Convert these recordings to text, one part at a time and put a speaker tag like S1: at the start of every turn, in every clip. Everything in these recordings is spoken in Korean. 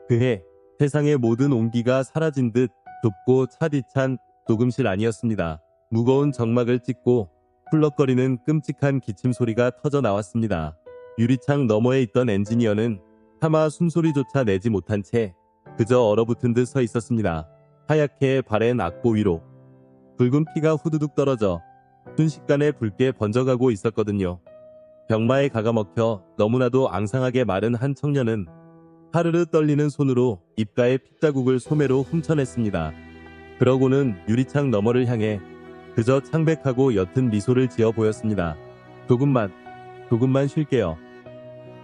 S1: 그해 세상의 모든 온기가 사라진 듯 좁고 차디찬 녹음실 아니었습니다. 무거운 정막을 찢고 훌럭거리는 끔찍한 기침 소리가 터져 나왔습니다. 유리창 너머에 있던 엔지니어는 차마 숨소리조차 내지 못한 채 그저 얼어붙은 듯 서 있었습니다. 하얗게 바랜 악보 위로 붉은 피가 후두둑 떨어져 순식간에 붉게 번져가고 있었거든요. 병마에 가가먹혀 너무나도 앙상하게 마른 한 청년은 하르르 떨리는 손으로 입가에 핏자국을 소매로 훔쳐냈습니다. 그러고는 유리창 너머를 향해 그저 창백하고 옅은 미소를 지어 보였습니다. 조금만 쉴게요.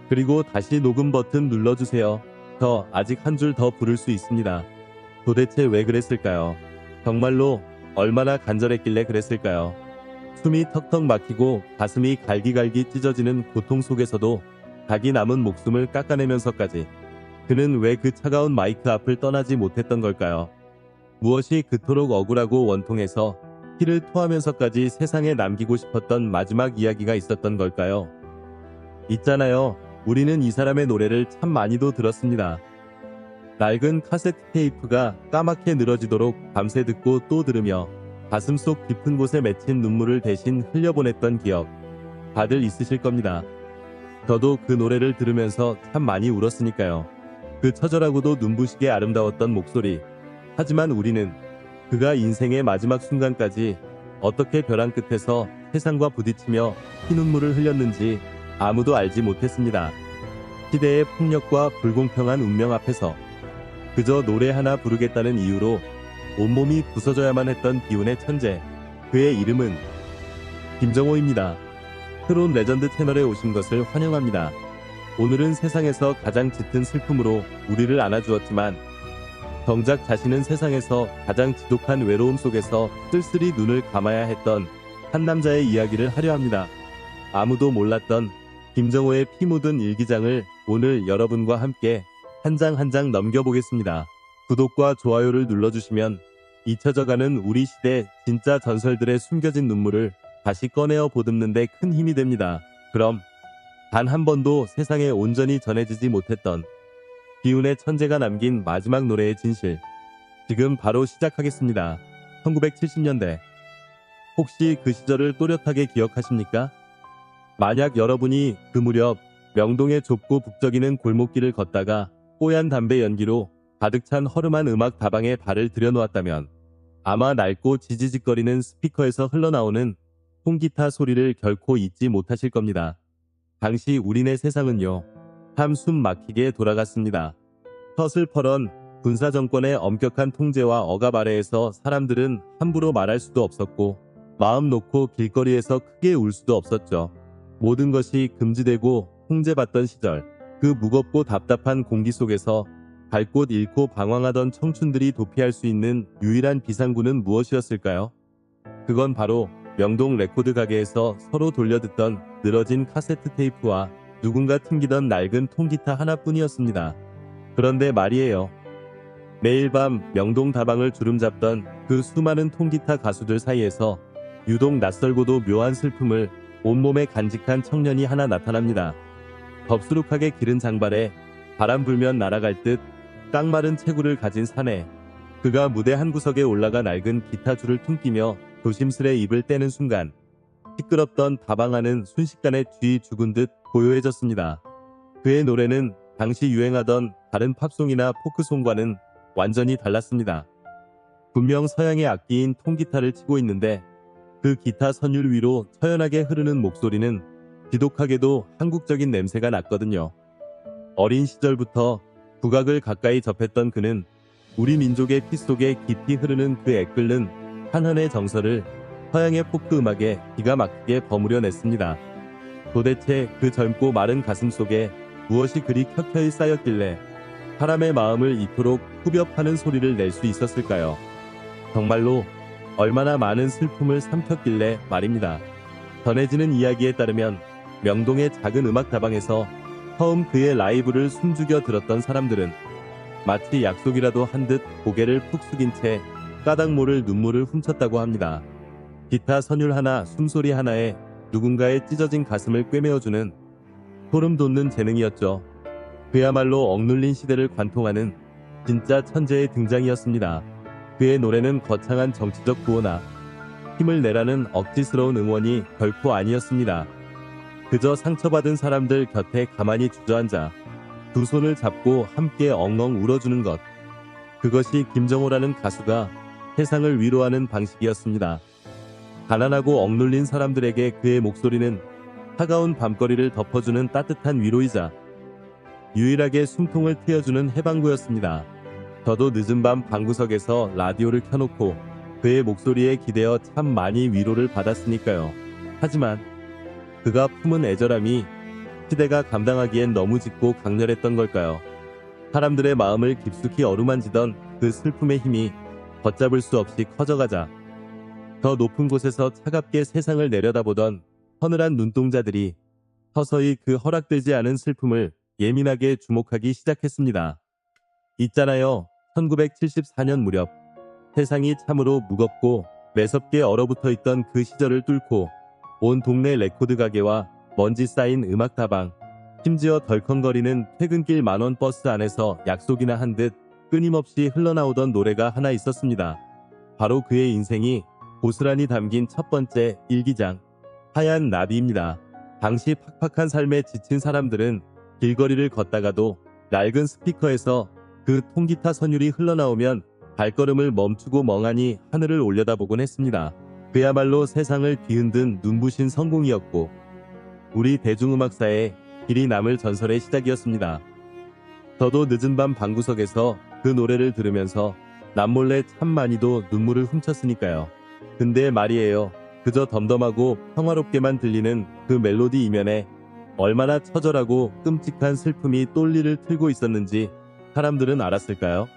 S1: 그리고 다시 녹음 버튼 눌러주세요. 저 아직 한 줄 더 부를 수 있습니다. 도대체 왜 그랬을까요? 정말로 얼마나 간절했길래 그랬을까요? 숨이 턱턱 막히고 가슴이 갈기갈기 찢어지는 고통 속에서도 각이 남은 목숨을 깎아내면서까지 그는 왜 그 차가운 마이크 앞을 떠나지 못했던 걸까요? 무엇이 그토록 억울하고 원통해서 피를 토하면서까지 세상에 남기고 싶었던 마지막 이야기가 있었던 걸까요? 있잖아요. 우리는 이 사람의 노래를 참 많이도 들었습니다. 낡은 카세트 테이프가 까맣게 늘어지도록 밤새 듣고 또 들으며 가슴속 깊은 곳에 맺힌 눈물을 대신 흘려보냈던 기억 다들 있으실 겁니다. 저도 그 노래를 들으면서 참 많이 울었으니까요. 그 처절하고도 눈부시게 아름다웠던 목소리. 하지만 우리는 그가 인생의 마지막 순간까지 어떻게 벼랑 끝에서 세상과 부딪히며 피눈물을 흘렸는지 아무도 알지 못했습니다. 시대의 폭력과 불공평한 운명 앞에서 그저 노래 하나 부르겠다는 이유로 온몸이 부서져야만 했던 비운의 천재. 그의 이름은 김정호입니다. 트론 레전드 채널에 오신 것을 환영합니다. 오늘은 세상에서 가장 짙은 슬픔으로 우리를 안아주었지만 정작 자신은 세상에서 가장 지독한 외로움 속에서 쓸쓸히 눈을 감아야 했던 한 남자의 이야기를 하려 합니다. 아무도 몰랐던 김정호의 피 묻은 일기장을 오늘 여러분과 함께 한 장 한 장 넘겨보겠습니다. 구독과 좋아요를 눌러주시면 잊혀져가는 우리 시대 진짜 전설들의 숨겨진 눈물을 다시 꺼내어 보듬는 데 큰 힘이 됩니다. 그럼 단 한 번도 세상에 온전히 전해지지 못했던 비운의 천재가 남긴 마지막 노래의 진실, 지금 바로 시작하겠습니다. 1970년대. 혹시 그 시절을 또렷하게 기억하십니까? 만약 여러분이 그 무렵 명동의 좁고 북적이는 골목길을 걷다가 뽀얀 담배 연기로 가득 찬 허름한 음악 다방에 발을 들여놓았다면 아마 낡고 지지직거리는 스피커에서 흘러나오는 통기타 소리를 결코 잊지 못하실 겁니다. 당시 우리네 세상은요, 참 숨 막히게 돌아갔습니다. 서슬퍼런 군사정권의 엄격한 통제와 억압 아래에서 사람들은 함부로 말할 수도 없었고 마음 놓고 길거리에서 크게 울 수도 없었죠. 모든 것이 금지되고 통제받던 시절, 그 무겁고 답답한 공기 속에서 갈 곳 잃고 방황하던 청춘들이 도피할 수 있는 유일한 비상구는 무엇이었을까요? 그건 바로 명동 레코드 가게에서 서로 돌려듣던 늘어진 카세트 테이프와 누군가 튕기던 낡은 통기타 하나뿐이었습니다. 그런데 말이에요. 매일 밤 명동 다방을 주름잡던 그 수많은 통기타 가수들 사이에서 유독 낯설고도 묘한 슬픔을 온몸에 간직한 청년이 하나 나타납니다. 덥수룩하게 기른 장발에 바람 불면 날아갈 듯 깡마른 체구를 가진 사내. 그가 무대 한 구석에 올라가 낡은 기타 줄을 퉁기며 조심스레 입을 떼는 순간 시끄럽던 다방 안은 순식간에 쥐 죽은 듯 고요해졌습니다. 그의 노래는 당시 유행하던 다른 팝송이나 포크송과는 완전히 달랐습니다. 분명 서양의 악기인 통기타를 치고 있는데 그 기타 선율 위로 처연하게 흐르는 목소리는 지독하게도 한국적인 냄새가 났거든요. 어린 시절부터 국악을 가까이 접했던 그는 우리 민족의 피 속에 깊이 흐르는 그 애끓는 한현의 정서를 서양의 포크 음악에 기가 막히게 버무려 냈습니다. 도대체 그 젊고 마른 가슴 속에 무엇이 그리 켜켜이 쌓였길래 사람의 마음을 이토록 후벼 파는 소리를 낼 수 있었을까요? 정말로 얼마나 많은 슬픔을 삼켰길래 말입니다. 전해지는 이야기에 따르면 명동의 작은 음악 다방에서 처음 그의 라이브를 숨죽여 들었던 사람들은 마치 약속이라도 한 듯 고개를 푹 숙인 채 까닭 모를 눈물을 훔쳤다고 합니다. 기타 선율 하나, 숨소리 하나에 누군가의 찢어진 가슴을 꿰매어주는 소름 돋는 재능이었죠. 그야말로 억눌린 시대를 관통하는 진짜 천재의 등장이었습니다. 그의 노래는 거창한 정치적 구호나 힘을 내라는 억지스러운 응원이 결코 아니었습니다. 그저 상처받은 사람들 곁에 가만히 주저앉아 두 손을 잡고 함께 엉엉 울어주는 것. 그것이 김정호라는 가수가 세상을 위로하는 방식이었습니다. 가난하고 억눌린 사람들에게 그의 목소리는 차가운 밤거리를 덮어주는 따뜻한 위로이자 유일하게 숨통을 트여주는 해방구였습니다. 저도 늦은 밤 방구석에서 라디오를 켜놓고 그의 목소리에 기대어 참 많이 위로를 받았으니까요. 하지만 그가 품은 애절함이 시대가 감당하기엔 너무 짙고 강렬했던 걸까요? 사람들의 마음을 깊숙이 어루만지던 그 슬픔의 힘이 걷잡을 수 없이 커져가자 더 높은 곳에서 차갑게 세상을 내려다보던 서늘한 눈동자들이 서서히 그 허락되지 않은 슬픔을 예민하게 주목하기 시작했습니다. 있잖아요. 1974년 무렵 세상이 참으로 무겁고 매섭게 얼어붙어 있던 그 시절을 뚫고 온 동네 레코드 가게와 먼지 쌓인 음악 다방, 심지어 덜컹거리는 퇴근길 만원 버스 안에서 약속이나 한 듯 끊임없이 흘러나오던 노래가 하나 있었습니다. 바로 그의 인생이 고스란히 담긴 첫 번째 일기장, 하얀 나비입니다. 당시 팍팍한 삶에 지친 사람들은 길거리를 걷다가도 낡은 스피커에서 그 통기타 선율이 흘러나오면 발걸음을 멈추고 멍하니 하늘을 올려다보곤 했습니다. 그야말로 세상을 뒤흔든 눈부신 성공이었고 우리 대중음악사에 길이 남을 전설의 시작이었습니다. 저도 늦은 밤 방구석에서 그 노래를 들으면서 남몰래 참 많이도 눈물을 훔쳤으니까요. 근데 말이에요. 그저 덤덤하고 평화롭게만 들리는 그 멜로디 이면에 얼마나 처절하고 끔찍한 슬픔이 똘리를 틀고 있었는지 사람들은 알았을까요?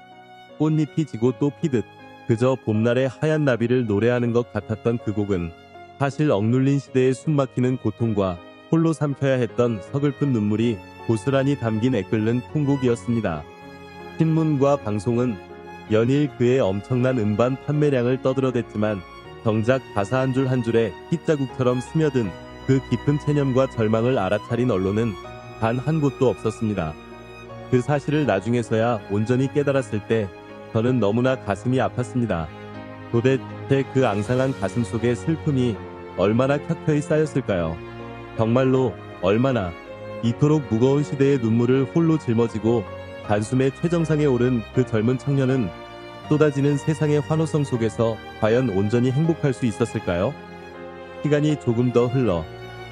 S1: 꽃잎이 지고 또 피듯 그저 봄날의 하얀 나비를 노래하는 것 같았던 그 곡은 사실 억눌린 시대의 숨막히는 고통과 홀로 삼켜야 했던 서글픈 눈물이 고스란히 담긴 애끓는 통곡이었습니다. 신문과 방송은 연일 그의 엄청난 음반 판매량을 떠들어댔지만 정작 가사 한 줄 한 줄에 핏자국처럼 스며든 그 깊은 체념과 절망을 알아차린 언론은 단 한 곳도 없었습니다. 그 사실을 나중에서야 온전히 깨달았을 때 저는 너무나 가슴이 아팠습니다. 도대체 그 앙상한 가슴 속에 슬픔이 얼마나 켜켜이 쌓였을까요? 정말로 얼마나 이토록 무거운 시대의 눈물을 홀로 짊어지고 단숨에 최정상에 오른 그 젊은 청년은 쏟아지는 세상의 환호성 속에서 과연 온전히 행복할 수 있었을까요? 시간이 조금 더 흘러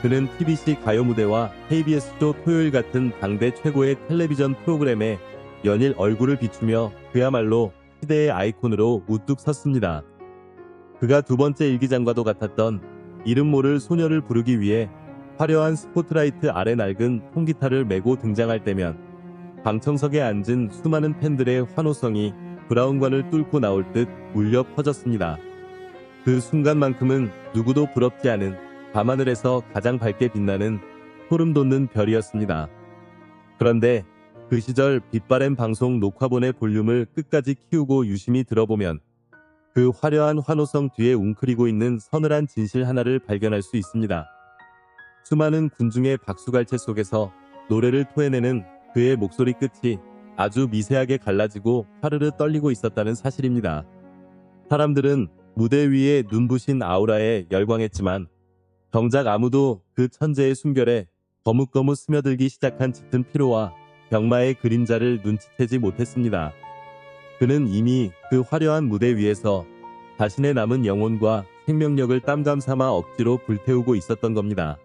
S1: 그는 TBC 가요 무대와 KBS쇼 토요일 같은 당대 최고의 텔레비전 프로그램에 연일 얼굴을 비추며 그야말로 시대의 아이콘으로 우뚝 섰습니다. 그가 두 번째 일기장과도 같았던 이름 모를 소녀를 부르기 위해 화려한 스포트라이트 아래 낡은 통기타를 메고 등장할 때면 방청석에 앉은 수많은 팬들의 환호성이 브라운관을 뚫고 나올 듯 울려 퍼졌습니다. 그 순간만큼은 누구도 부럽지 않은 밤하늘에서 가장 밝게 빛나는 소름 돋는 별이었습니다. 그런데 그 시절 빛바랜 방송 녹화본의 볼륨을 끝까지 키우고 유심히 들어보면 그 화려한 환호성 뒤에 웅크리고 있는 서늘한 진실 하나를 발견할 수 있습니다. 수많은 군중의 박수갈채 속에서 노래를 토해내는 그의 목소리 끝이 아주 미세하게 갈라지고 파르르 떨리고 있었다는 사실입니다. 사람들은 무대 위의 눈부신 아우라에 열광했지만 정작 아무도 그 천재의 숨결에 거뭇거뭇 스며들기 시작한 짙은 피로와 병마의 그림자를 눈치채지 못했습니다. 그는 이미 그 화려한 무대 위에서 자신의 남은 영혼과 생명력을 땀감 삼아 억지로 불태우고 있었던 겁니다.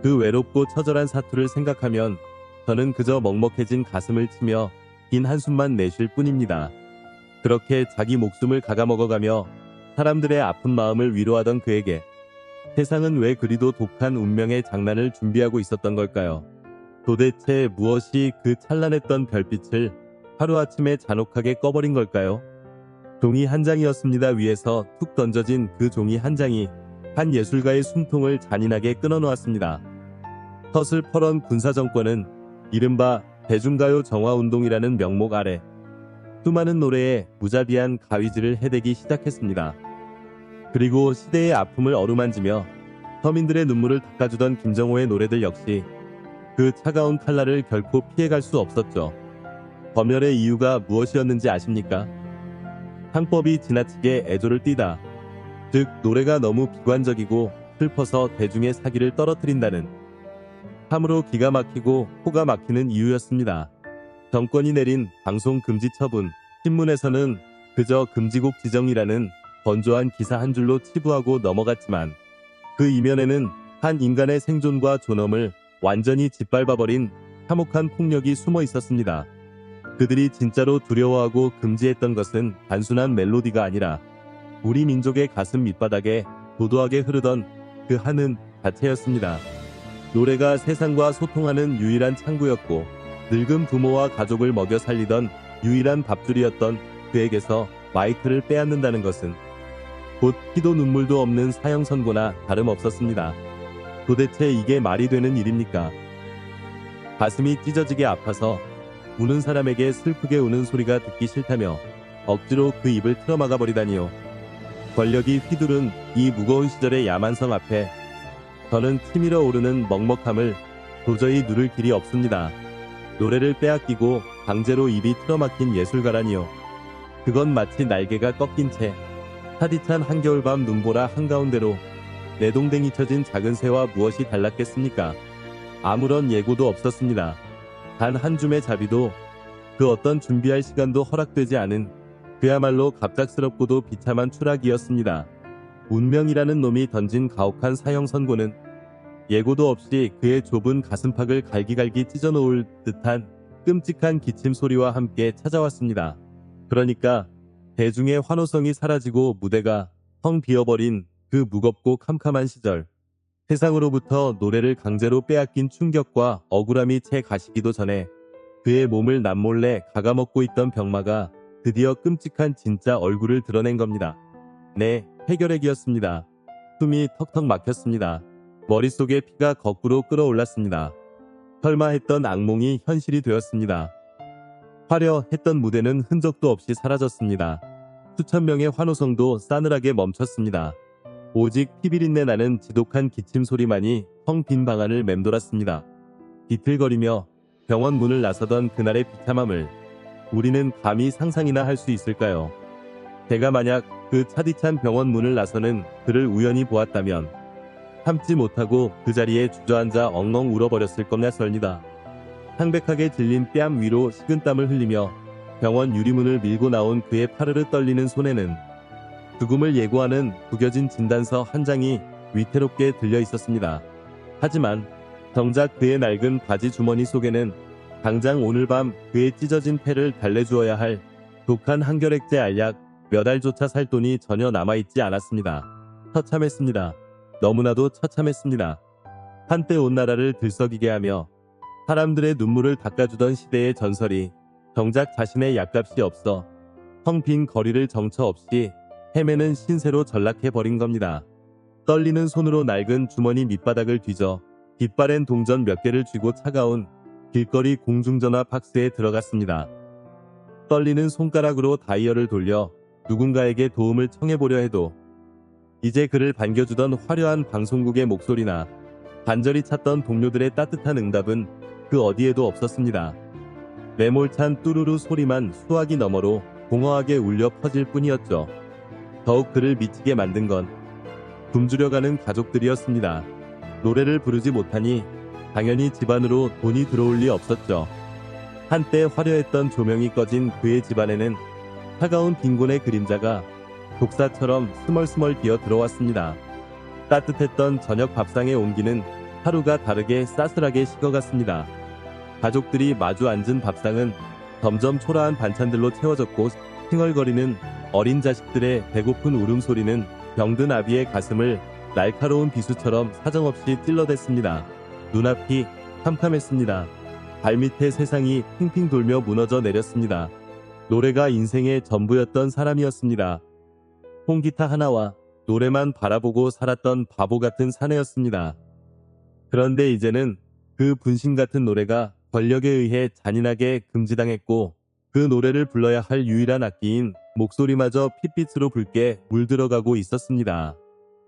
S1: 그 외롭고 처절한 사투를 생각하면 저는 그저 먹먹해진 가슴을 치며 긴 한숨만 내쉴 뿐입니다. 그렇게 자기 목숨을 갉아먹어가며 사람들의 아픈 마음을 위로하던 그에게 세상은 왜 그리도 독한 운명의 장난을 준비하고 있었던 걸까요? 도대체 무엇이 그 찬란했던 별빛을 하루아침에 잔혹하게 꺼버린 걸까요? 종이 한 장이었습니다. 위에서 툭 던져진 그 종이 한 장이 한 예술가의 숨통을 잔인하게 끊어놓았습니다. 서슬퍼런 군사정권은 이른바 대중가요 정화운동이라는 명목 아래 수많은 노래에 무자비한 가위질을 해대기 시작했습니다. 그리고 시대의 아픔을 어루만지며 서민들의 눈물을 닦아주던 김정호의 노래들 역시 그 차가운 칼날을 결코 피해갈 수 없었죠. 검열의 이유가 무엇이었는지 아십니까? 창법이 지나치게 애조를 띠다. 즉 노래가 너무 비관적이고 슬퍼서 대중의 사기를 떨어뜨린다는 참으로 기가 막히고 코가 막히는 이유였습니다. 정권이 내린 방송 금지 처분, 신문에서는 그저 금지곡 지정이라는 건조한 기사 한 줄로 치부하고 넘어갔지만 그 이면에는 한 인간의 생존과 존엄을 완전히 짓밟아버린 참혹한 폭력이 숨어 있었습니다. 그들이 진짜로 두려워하고 금지했던 것은 단순한 멜로디가 아니라 우리 민족의 가슴 밑바닥에 도도하게 흐르던 그 한음 자체였습니다. 노래가 세상과 소통하는 유일한 창구였고 늙은 부모와 가족을 먹여 살리던 유일한 밥줄이었던 그에게서 마이크를 빼앗는다는 것은 곧 피도 눈물도 없는 사형 선고나 다름없었습니다. 도대체 이게 말이 되는 일입니까? 가슴이 찢어지게 아파서 우는 사람에게 슬프게 우는 소리가 듣기 싫다며 억지로 그 입을 틀어막아 버리다니요. 권력이 휘두른 이 무거운 시절의 야만성 앞에 저는 치밀어 오르는 먹먹함을 도저히 누를 길이 없습니다. 노래를 빼앗기고 강제로 입이 틀어막힌 예술가라니요. 그건 마치 날개가 꺾인 채 차디찬 한겨울밤 눈보라 한가운데로 내동댕이 쳐진 작은 새와 무엇이 달랐겠습니까? 아무런 예고도 없었습니다. 단 한 줌의 자비도 그 어떤 준비할 시간도 허락되지 않은 그야말로 갑작스럽고도 비참한 추락이었습니다. 운명이라는 놈이 던진 가혹한 사형 선고는 예고도 없이 그의 좁은 가슴팍을 갈기갈기 찢어놓을 듯한 끔찍한 기침 소리와 함께 찾아왔습니다. 그러니까 대중의 환호성이 사라지고 무대가 텅 비어버린 그 무겁고 캄캄한 시절, 세상으로부터 노래를 강제로 빼앗긴 충격과 억울함이 채 가시기도 전에 그의 몸을 남몰래 갉아먹고 있던 병마가 드디어 끔찍한 진짜 얼굴을 드러낸 겁니다. 네, 해결핵이었습니다. 숨이 턱턱 막혔습니다. 머릿속에 피가 거꾸로 끓어올랐습니다. 설마 했던 악몽이 현실이 되었습니다. 화려했던 무대는 흔적도 없이 사라졌습니다. 수천 명의 환호성도 싸늘하게 멈췄습니다. 오직 피비린내 나는 지독한 기침 소리만이 텅 빈 방안을 맴돌았습니다. 비틀거리며 병원 문을 나서던 그날의 비참함을 우리는 감히 상상이나 할 수 있을까요? 제가 만약 그 차디찬 병원 문을 나서는 그를 우연히 보았다면 참지 못하고 그 자리에 주저앉아 엉엉 울어버렸을 겁니다. 창백하게 질린 뺨 위로 식은땀을 흘리며 병원 유리문을 밀고 나온 그의 파르르 떨리는 손에는 죽음을 예고하는 구겨진 진단서 한 장이 위태롭게 들려 있었습니다. 하지만 정작 그의 낡은 바지 주머니 속에는 당장 오늘 밤 그의 찢어진 폐를 달래주어야 할 독한 한결액제 알약 몇 알조차 살 돈이 전혀 남아있지 않았습니다. 처참했습니다. 너무나도 처참했습니다. 한때 온 나라를 들썩이게 하며 사람들의 눈물을 닦아주던 시대의 전설이 정작 자신의 약값이 없어 텅 빈 거리를 정처 없이 헤매는 신세로 전락해버린 겁니다. 떨리는 손으로 낡은 주머니 밑바닥을 뒤져 깃바랜 동전 몇 개를 쥐고 차가운 길거리 공중전화 박스에 들어갔습니다. 떨리는 손가락으로 다이얼을 돌려 누군가에게 도움을 청해보려 해도 이제 그를 반겨주던 화려한 방송국의 목소리나 간절히 찾던 동료들의 따뜻한 응답은 그 어디에도 없었습니다. 매몰찬 뚜루루 소리만 수화기 너머로 공허하게 울려 퍼질 뿐이었죠. 더욱 그를 미치게 만든 건 굶주려가는 가족들이었습니다. 노래를 부르지 못하니 당연히 집안으로 돈이 들어올 리 없었죠. 한때 화려했던 조명이 꺼진 그의 집안에는 차가운 빈곤의 그림자가 독사처럼 스멀스멀 기어 들어왔습니다. 따뜻했던 저녁 밥상의 온기는 하루가 다르게 싸슬하게 식어갔습니다. 가족들이 마주 앉은 밥상은 점점 초라한 반찬들로 채워졌고 칭얼거리는 어린 자식들의 배고픈 울음소리는 병든 아비의 가슴을 날카로운 비수처럼 사정없이 찔러댔습니다. 눈앞이 캄캄했습니다. 발밑에 세상이 핑핑 돌며 무너져 내렸습니다. 노래가 인생의 전부였던 사람이었습니다. 통기타 하나와 노래만 바라보고 살았던 바보 같은 사내였습니다. 그런데 이제는 그 분신 같은 노래가 권력에 의해 잔인하게 금지당했고 그 노래를 불러야 할 유일한 악기인 목소리마저 핏빛으로 붉게 물들어가고 있었습니다.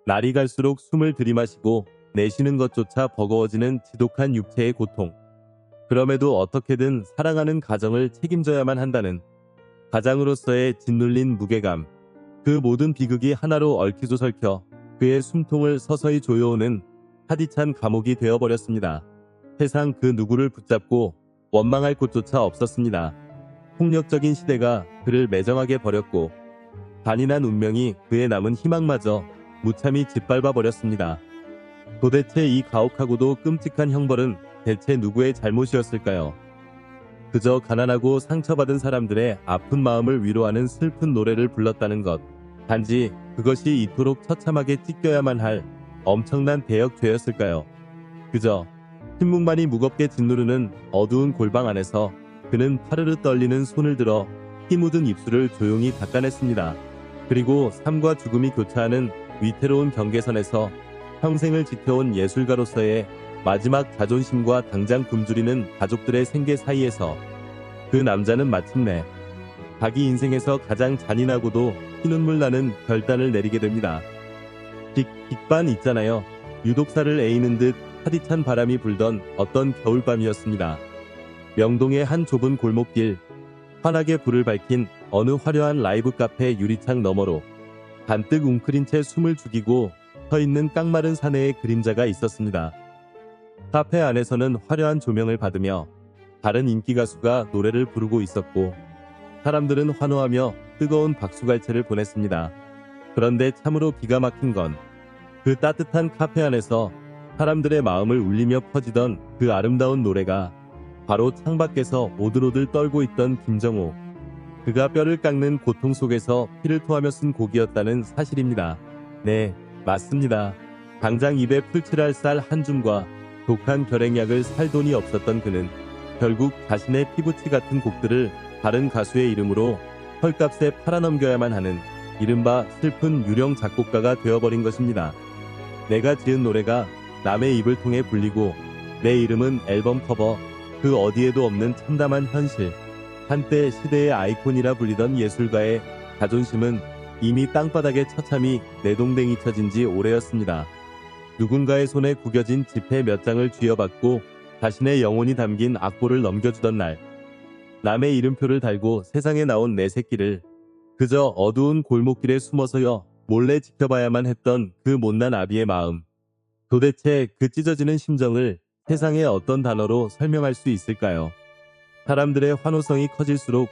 S1: 날이 갈수록 숨을 들이마시고 내쉬는 것조차 버거워지는 지독한 육체의 고통. 그럼에도 어떻게든 사랑하는 가정을 책임져야만 한다는 가장으로서의 짓눌린 무게감. 그 모든 비극이 하나로 얽히고설켜 그의 숨통을 서서히 조여오는 파디찬 감옥이 되어버렸습니다. 세상 그 누구를 붙잡고 원망할 곳조차 없었습니다. 폭력적인 시대가 그를 매정하게 버렸고 잔인한 운명이 그의 남은 희망마저 무참히 짓밟아 버렸습니다. 도대체 이 가혹하고도 끔찍한 형벌은 대체 누구의 잘못이었을까요? 그저 가난하고 상처받은 사람들의 아픈 마음을 위로하는 슬픈 노래를 불렀다는 것. 단지 그것이 이토록 처참하게 찢겨야만 할 엄청난 대역죄였을까요? 그저 침묵만이 무겁게 짓누르는 어두운 골방 안에서 그는 파르르 떨리는 손을 들어 피 묻은 입술을 조용히 닦아냈습니다. 그리고 삶과 죽음이 교차하는 위태로운 경계선에서 평생을 지켜온 예술가로서의 마지막 자존심과 당장 굶주리는 가족들의 생계 사이에서 그 남자는 마침내 자기 인생에서 가장 잔인하고도 피눈물 나는 결단을 내리게 됩니다. 빅반 있잖아요. 유독사를 에이는 듯 파디찬 바람이 불던 어떤 겨울밤이었습니다. 명동의 한 좁은 골목길, 환하게 불을 밝힌 어느 화려한 라이브 카페 유리창 너머로 잔뜩 웅크린 채 숨을 죽이고 서 있는 깡마른 사내의 그림자가 있었습니다. 카페 안에서는 화려한 조명을 받으며 다른 인기 가수가 노래를 부르고 있었고 사람들은 환호하며 뜨거운 박수갈채를 보냈습니다. 그런데 참으로 기가 막힌 건 그 따뜻한 카페 안에서 사람들의 마음을 울리며 퍼지던 그 아름다운 노래가 바로 창밖에서 오들오들 떨고 있던 김정호. 그가 뼈를 깎는 고통 속에서 피를 토하며 쓴 곡이었다는 사실입니다. 네, 맞습니다. 당장 입에 풀칠할 쌀 한 줌과 독한 결핵약을 살 돈이 없었던 그는 결국 자신의 피부치 같은 곡들을 다른 가수의 이름으로 헐값에 팔아넘겨야만 하는 이른바 슬픈 유령 작곡가가 되어버린 것입니다. 내가 지은 노래가 남의 입을 통해 불리고 내 이름은 앨범 커버, 그 어디에도 없는 참담한 현실. 한때 시대의 아이콘이라 불리던 예술가의 자존심은 이미 땅바닥에 처참히 내동댕이 쳐진 지 오래였습니다. 누군가의 손에 구겨진 지폐 몇 장을 쥐어받고 자신의 영혼이 담긴 악보를 넘겨주던 날, 남의 이름표를 달고 세상에 나온 내 새끼를 그저 어두운 골목길에 숨어서여 몰래 지켜봐야만 했던 그 못난 아비의 마음. 도대체 그 찢어지는 심정을 세상의 어떤 단어로 설명할 수 있을까요? 사람들의 환호성이 커질수록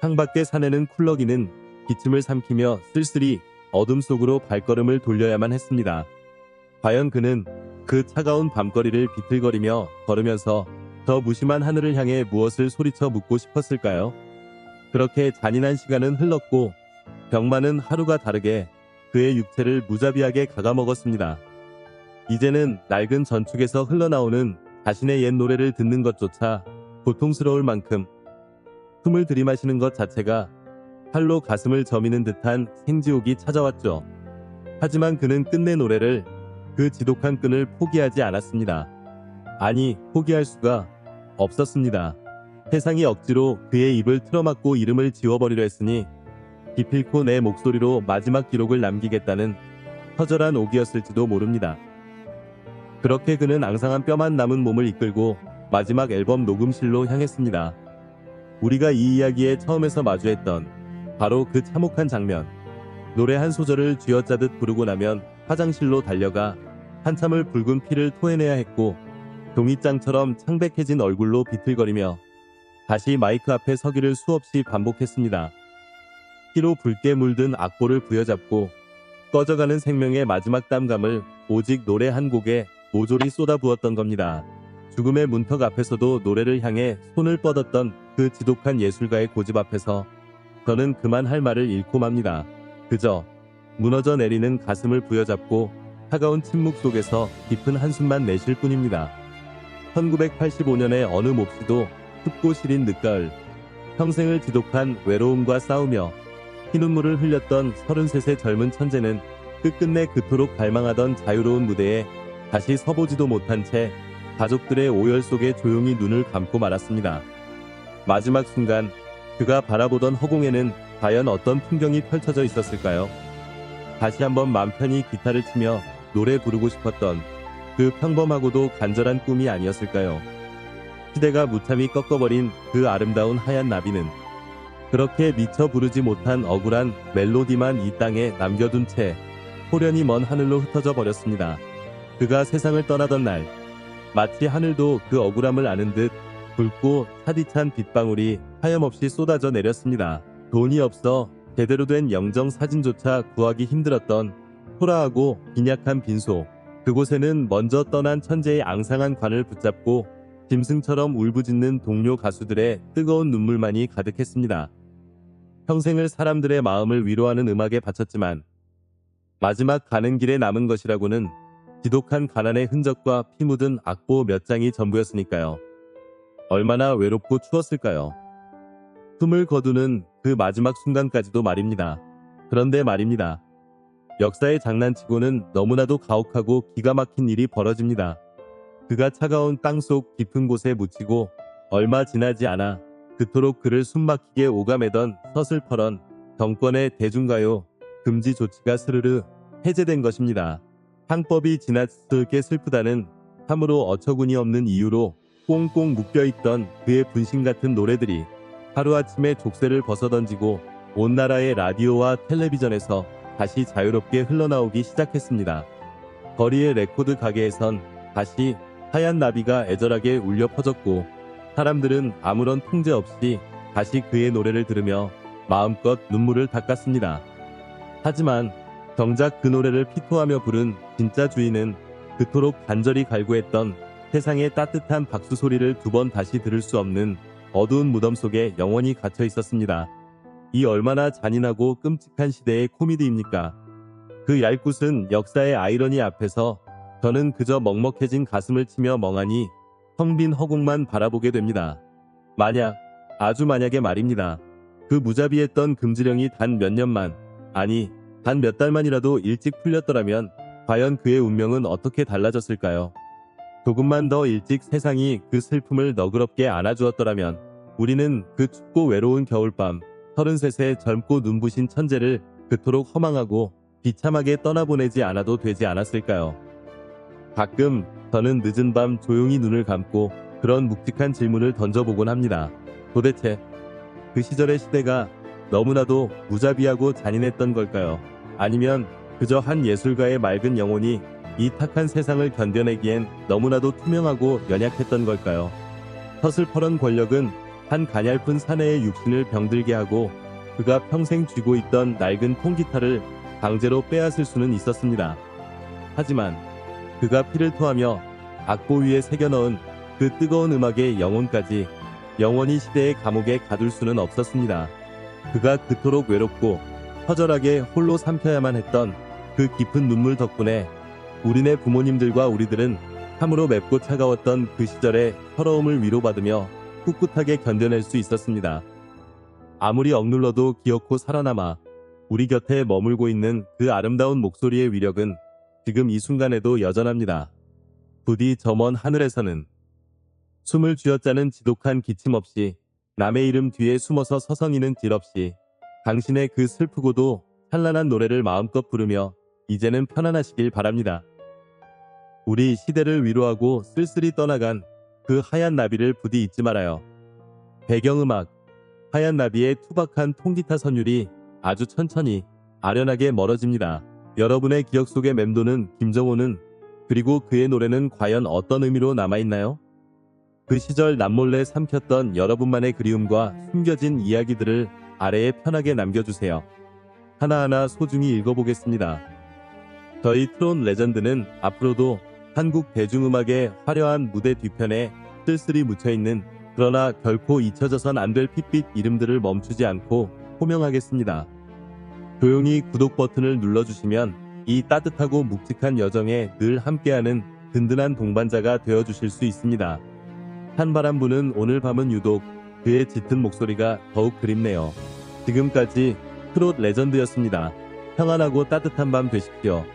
S1: 창밖의 사내는 쿨러기는 기침을 삼키며 쓸쓸히 어둠 속으로 발걸음을 돌려야만 했습니다. 과연 그는 그 차가운 밤거리를 비틀거리며 걸으면서 저 무심한 하늘을 향해 무엇을 소리쳐 묻고 싶었을까요? 그렇게 잔인한 시간은 흘렀고 병마는 하루가 다르게 그의 육체를 무자비하게 갉아먹었습니다. 이제는 낡은 전축에서 흘러나오는 자신의 옛 노래를 듣는 것조차 고통스러울 만큼 숨을 들이마시는 것 자체가 칼로 가슴을 저미는 듯한 생지옥이 찾아왔죠. 하지만 그는 끝내 노래를, 그 지독한 끈을 포기하지 않았습니다. 아니, 포기할 수가 없었습니다. 세상이 억지로 그의 입을 틀어막고 이름을 지워버리려 했으니 기필코 내 목소리로 마지막 기록을 남기겠다는 처절한 옥이었을지도 모릅니다. 그렇게 그는 앙상한 뼈만 남은 몸을 이끌고 마지막 앨범 녹음실로 향했습니다. 우리가 이 이야기의 처음에서 마주했던 바로 그 참혹한 장면. 노래 한 소절을 쥐어짜듯 부르고 나면 화장실로 달려가 한참을 붉은 피를 토해내야 했고 종이장처럼 창백해진 얼굴로 비틀거리며 다시 마이크 앞에 서기를 수없이 반복했습니다. 피로 붉게 물든 악보를 부여잡고 꺼져가는 생명의 마지막 땀감을 오직 노래 한 곡에 모조리 쏟아부었던 겁니다. 죽음의 문턱 앞에서도 노래를 향해 손을 뻗었던 그 지독한 예술가의 고집 앞에서 저는 그만 할 말을 잃고 맙니다. 그저 무너져 내리는 가슴을 부여잡고 차가운 침묵 속에서 깊은 한숨만 내쉴 뿐입니다. 1985년의 어느 몹시도 춥고 시린 늦가을, 평생을 지독한 외로움과 싸우며 피눈물을 흘렸던 33의 젊은 천재는 끝끝내 그토록 갈망하던 자유로운 무대에 다시 서보지도 못한 채 가족들의 오열 속에 조용히 눈을 감고 말았습니다. 마지막 순간 그가 바라보던 허공에는 과연 어떤 풍경이 펼쳐져 있었을까요? 다시 한번 맘 편히 기타를 치며 노래 부르고 싶었던 그 평범하고도 간절한 꿈이 아니었을까요? 시대가 무참히 꺾어버린 그 아름다운 하얀 나비는 그렇게 미처 부르지 못한 억울한 멜로디만 이 땅에 남겨둔 채 호련히 먼 하늘로 흩어져 버렸습니다. 그가 세상을 떠나던 날, 마치 하늘도 그 억울함을 아는 듯 붉고 차디찬 빗방울이 하염없이 쏟아져 내렸습니다. 돈이 없어 제대로 된 영정 사진조차 구하기 힘들었던 초라하고 빈약한 빈소. 그곳에는 먼저 떠난 천재의 앙상한 관을 붙잡고 짐승처럼 울부짖는 동료 가수들의 뜨거운 눈물만이 가득했습니다. 평생을 사람들의 마음을 위로하는 음악에 바쳤지만 마지막 가는 길에 남은 것이라고는 지독한 가난의 흔적과 피 묻은 악보 몇 장이 전부였으니까요. 얼마나 외롭고 추웠을까요? 숨을 거두는 그 마지막 순간까지도 말입니다. 그런데 말입니다. 역사의 장난치고는 너무나도 가혹하고 기가 막힌 일이 벌어집니다. 그가 차가운 땅속 깊은 곳에 묻히고 얼마 지나지 않아 그토록 그를 숨막히게 오가매던 서슬퍼런 정권의 대중가요 금지 조치가 스르르 해제된 것입니다. 항법이 지나치게 슬프다는 참으로 어처구니 없는 이유로 꽁꽁 묶여있던 그의 분신 같은 노래들이 하루아침에 족쇄를 벗어던지고 온 나라의 라디오와 텔레비전에서 다시 자유롭게 흘러나오기 시작했습니다. 거리의 레코드 가게에선 다시 하얀 나비가 애절하게 울려 퍼졌고 사람들은 아무런 통제 없이 다시 그의 노래를 들으며 마음껏 눈물을 닦았습니다. 하지만 정작 그 노래를 피토하며 부른 진짜 주인은 그토록 간절히 갈구했던 세상의 따뜻한 박수 소리를 두 번 다시 들을 수 없는 어두운 무덤 속에 영원히 갇혀 있었습니다. 이 얼마나 잔인하고 끔찍한 시대의 코미디입니까? 그 얄궂은 역사의 아이러니 앞에서 저는 그저 먹먹해진 가슴을 치며 멍하니 텅 빈 허공만 바라보게 됩니다. 만약, 아주 만약에 말입니다. 그 무자비했던 금지령이 단 몇 년만, 아니 단 몇 달만이라도 일찍 풀렸더라면 과연 그의 운명은 어떻게 달라졌을까요? 조금만 더 일찍 세상이 그 슬픔을 너그럽게 안아주었더라면 우리는 그 춥고 외로운 겨울밤 33세 젊고 눈부신 천재를 그토록 허망하고 비참하게 떠나보내지 않아도 되지 않았을까요? 가끔 저는 늦은 밤 조용히 눈을 감고 그런 묵직한 질문을 던져보곤 합니다. 도대체 그 시절의 시대가 너무나도 무자비하고 잔인했던 걸까요? 아니면 그저 한 예술가의 맑은 영혼이 이 탁한 세상을 견뎌내기엔 너무나도 투명하고 연약했던 걸까요? 서슬퍼런 권력은 한 가냘픈 사내의 육신을 병들게 하고 그가 평생 쥐고 있던 낡은 통기타를 강제로 빼앗을 수는 있었습니다. 하지만 그가 피를 토하며 악보 위에 새겨넣은 그 뜨거운 음악의 영혼까지 영원히 시대의 감옥에 가둘 수는 없었습니다. 그가 그토록 외롭고 처절하게 홀로 삼켜야만 했던 그 깊은 눈물 덕분에 우리네 부모님들과 우리들은 참으로 맵고 차가웠던 그 시절의 서러움을 위로받으며 꿋꿋하게 견뎌낼 수 있었습니다. 아무리 억눌러도 기어코 살아남아 우리 곁에 머물고 있는 그 아름다운 목소리의 위력은 지금 이 순간에도 여전합니다. 부디 저 먼 하늘에서는 숨을 쥐어짜는 지독한 기침 없이 남의 이름 뒤에 숨어서 서성이는 질 없이 당신의 그 슬프고도 찬란한 노래를 마음껏 부르며 이제는 편안하시길 바랍니다. 우리 시대를 위로하고 쓸쓸히 떠나간 그 하얀 나비를 부디 잊지 말아요. 배경음악, 하얀 나비의 투박한 통기타 선율이 아주 천천히 아련하게 멀어집니다. 여러분의 기억 속에 맴도는 김정호는 그리고 그의 노래는 과연 어떤 의미로 남아있나요? 그 시절 남몰래 삼켰던 여러분만의 그리움과 숨겨진 이야기들을 아래에 편하게 남겨주세요. 하나하나 소중히 읽어보겠습니다. 저희 트롯 레전드는 앞으로도 한국 대중음악의 화려한 무대 뒤편에 쓸쓸히 묻혀있는 그러나 결코 잊혀져선 안 될 핏빛 이름들을 멈추지 않고 호명하겠습니다. 조용히 구독 버튼을 눌러주시면 이 따뜻하고 묵직한 여정에 늘 함께하는 든든한 동반자가 되어주실 수 있습니다. 한바람 부는 오늘 밤은 유독 그의 짙은 목소리가 더욱 그립네요. 지금까지 트롯 레전드였습니다. 평안하고 따뜻한 밤 되십시오.